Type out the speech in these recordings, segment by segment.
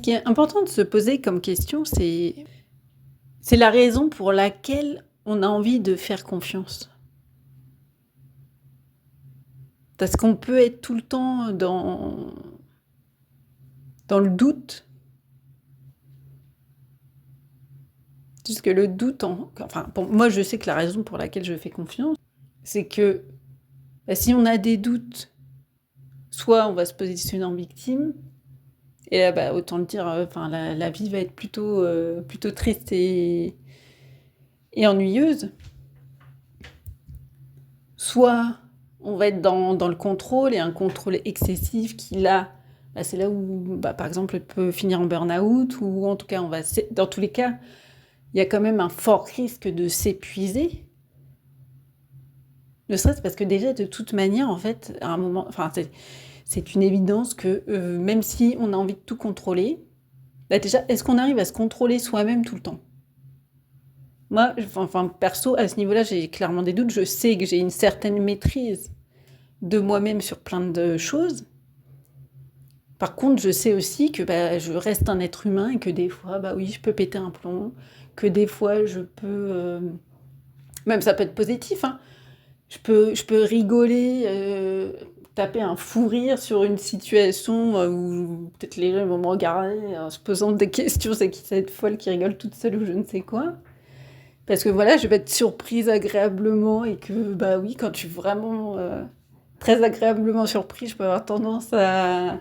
Ce qui est important de se poser comme question, c'est la raison pour laquelle on a envie de faire confiance. Parce qu'on peut être tout le temps dans le doute, puisque le doute enfin, pour moi, je sais que la raison pour laquelle je fais confiance, c'est que, bah, si on a des doutes, soit on va se positionner en victime et là, bah, autant le dire, enfin la vie va être plutôt triste et ennuyeuse. Soit on va être dans le contrôle et un contrôle excessif qui là, bah, c'est là où, bah, par exemple, on peut finir en burn-out ou en tout cas, dans tous les cas, il y a quand même un fort risque de s'épuiser. Ne serait-ce parce que déjà, de toute manière, en fait, à un moment, enfin, c'est une évidence que même si on a envie de tout contrôler, bah déjà, est-ce qu'on arrive à se contrôler soi-même tout le temps? Moi, enfin, perso, à ce niveau-là, j'ai clairement des doutes. Je sais que j'ai une certaine maîtrise de moi-même sur plein de choses. Par contre, je sais aussi que bah, je reste un être humain et que des fois, bah oui, je peux péter un plomb, que des fois, je peux... même ça peut être positif, hein. Je peux rigoler, taper un fou rire sur une situation où peut-être les gens vont me regarder en se posant des questions, c'est qui cette folle qui rigole toute seule ou je ne sais quoi. Parce que voilà, je vais être surprise agréablement et que, bah oui, quand je suis vraiment très agréablement surprise, je peux avoir tendance à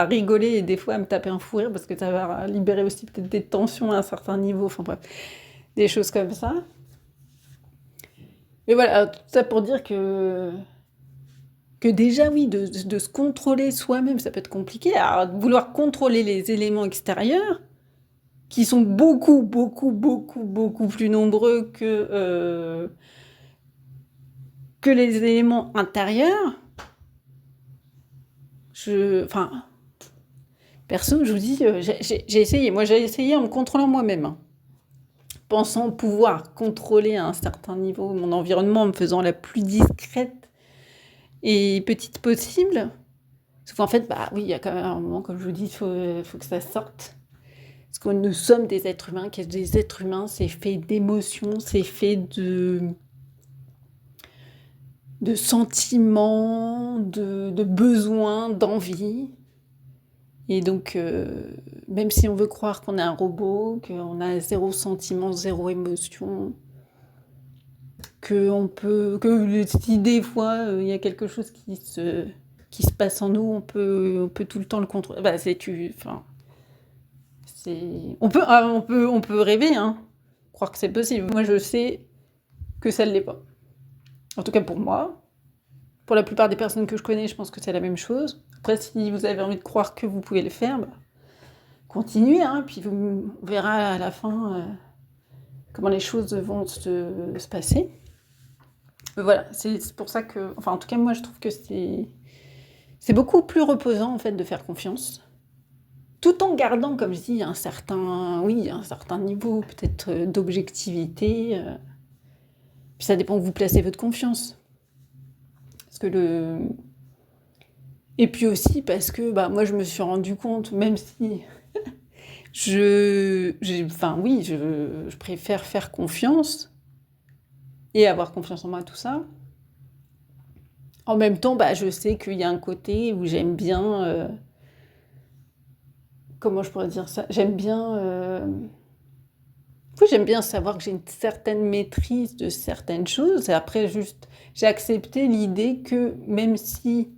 rigoler et des fois à me taper un fou rire parce que ça va libérer aussi peut-être des tensions à un certain niveau, enfin bref, des choses comme ça. Mais voilà, tout ça pour dire que déjà, oui, de se contrôler soi-même, ça peut être compliqué. Alors, vouloir contrôler les éléments extérieurs, qui sont beaucoup, beaucoup, beaucoup, beaucoup plus nombreux que les éléments intérieurs, enfin, perso, je vous dis, j'ai essayé. Moi, j'ai essayé en me contrôlant moi-même, hein, pensant pouvoir contrôler à un certain niveau mon environnement en me faisant la plus discrète et petite possible. Sauf qu'en fait, bah oui, il y a quand même un moment, comme je vous dis, faut que ça sorte. Parce que nous sommes des êtres humains, qu'est-ce que des êtres humains, c'est fait d'émotions, c'est fait de sentiments, de besoins, d'envie. Et donc, même si on veut croire qu'on est un robot, qu'on a zéro sentiment, zéro émotion, que si des fois il y a quelque chose qui se passe en nous, on peut tout le temps le contrôler. Bah, enfin, on peut rêver, hein, croire que c'est possible. Moi, je sais que ça ne l'est pas. En tout cas pour moi. Pour la plupart des personnes que je connais, je pense que c'est la même chose. Après, si vous avez envie de croire que vous pouvez le faire, bah, continuez, hein, puis on verra à la fin comment les choses vont se passer. Mais voilà, c'est pour ça que... Enfin, en tout cas, moi, je trouve que c'est beaucoup plus reposant, en fait, de faire confiance. Tout en gardant, comme je dis, un certain niveau, peut-être, d'objectivité. Puis ça dépend où vous placez votre confiance. Parce que Et puis aussi parce que bah, moi, je me suis rendu compte, même si enfin oui, je préfère faire confiance et avoir confiance en moi, tout ça. En même temps, bah, je sais qu'il y a un côté où j'aime bien... comment je pourrais dire ça? Oui, j'aime bien savoir que j'ai une certaine maîtrise de certaines choses. Et après, juste, j'ai accepté l'idée que même si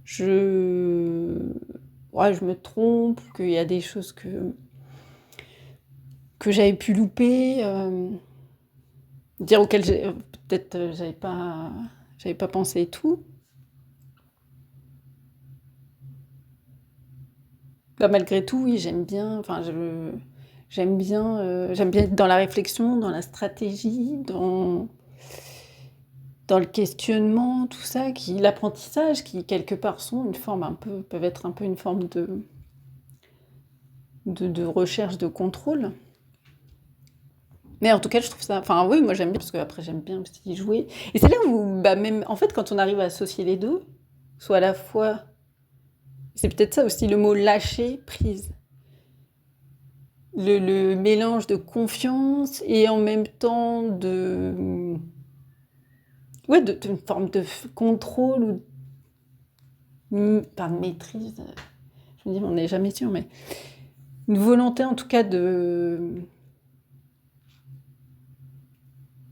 je me trompe, qu'il y a des choses que j'avais pu louper, dire auxquelles peut-être j'avais pas pensé et tout. Bah, malgré tout, oui, j'aime bien être dans la réflexion, dans la stratégie, dans le questionnement, tout ça, l'apprentissage, qui quelque part peuvent être un peu une forme de recherche, de contrôle. Mais en tout cas, je trouve ça... Enfin oui, moi j'aime bien, parce que après j'aime bien aussi jouer. Et c'est là où, bah, même, en fait, quand on arrive à associer les deux, soit à la fois C'est peut-être ça aussi le mot lâcher prise. Le mélange de confiance et en même temps de, ouais, d'une forme de contrôle ou pas de maîtrise. Je me dis, on n'est jamais sûr, mais une volonté en tout cas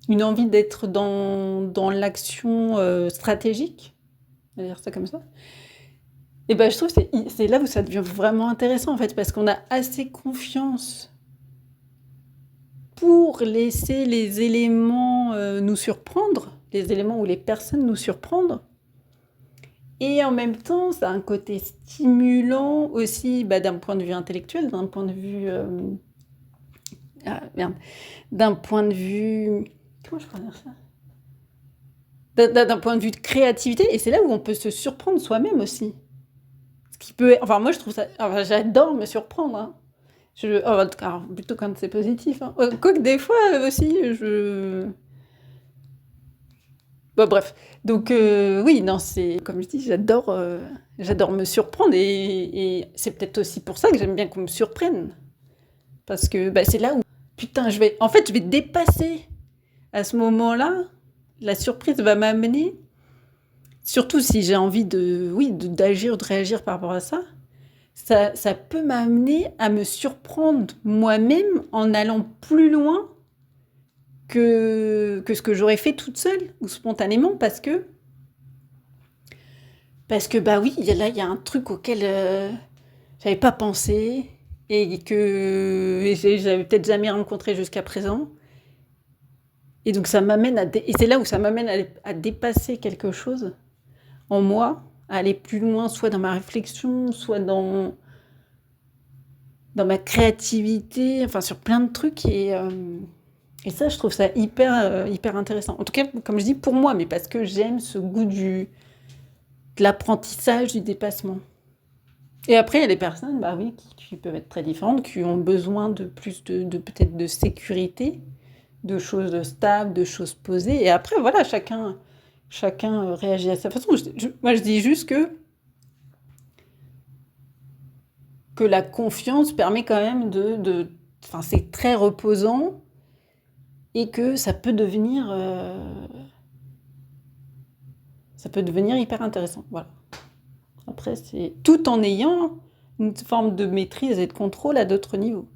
une envie d'être dans l'action stratégique, on va dire ça comme ça. Et ben je trouve que c'est là où ça devient vraiment intéressant en fait, parce qu'on a assez confiance pour laisser les éléments nous surprendre, les éléments ou les personnes nous surprendre. Et en même temps, ça a un côté stimulant aussi d'un point de vue intellectuel, d'un point de vue... d'un point de vue... Comment je pourrais dire ça? D'un point de vue de créativité, et c'est là où on peut se surprendre soi-même aussi. Ce qui peut... Enfin, moi, je trouve ça... Enfin, j'adore me surprendre, hein. Alors, plutôt quand c'est positif, hein. Quoique des fois aussi, Bon, bref. Donc, oui, non, c'est... Comme je dis, j'adore me surprendre, et c'est peut-être aussi pour ça que j'aime bien qu'on me surprenne. Parce que c'est là où... Putain, en fait, je vais dépasser à ce moment-là. La surprise va m'amener, surtout si j'ai envie d'agir ou de réagir par rapport à ça, ça peut m'amener à me surprendre moi-même en allant plus loin que ce que j'aurais fait toute seule ou spontanément, parce que oui, il y a un truc auquel j'avais pas pensé et que j'avais peut-être jamais rencontré jusqu'à présent. Et donc ça m'amène et c'est là où ça m'amène à dépasser quelque chose en moi, à aller plus loin, soit dans ma réflexion, soit dans ma créativité, enfin sur plein de trucs. Et ça, je trouve ça hyper intéressant. En tout cas, comme je dis, pour moi, mais parce que j'aime ce goût de l'apprentissage, du dépassement. Et après, il y a des personnes, oui, qui peuvent être très différentes, qui ont besoin de plus peut-être de sécurité, de choses stables, de choses posées. Et après, voilà, chacun réagit à sa façon. Moi, je dis juste que la confiance permet quand même enfin, c'est très reposant, et que ça peut devenir hyper intéressant. Voilà. Après, c'est tout en ayant une forme de maîtrise et de contrôle à d'autres niveaux.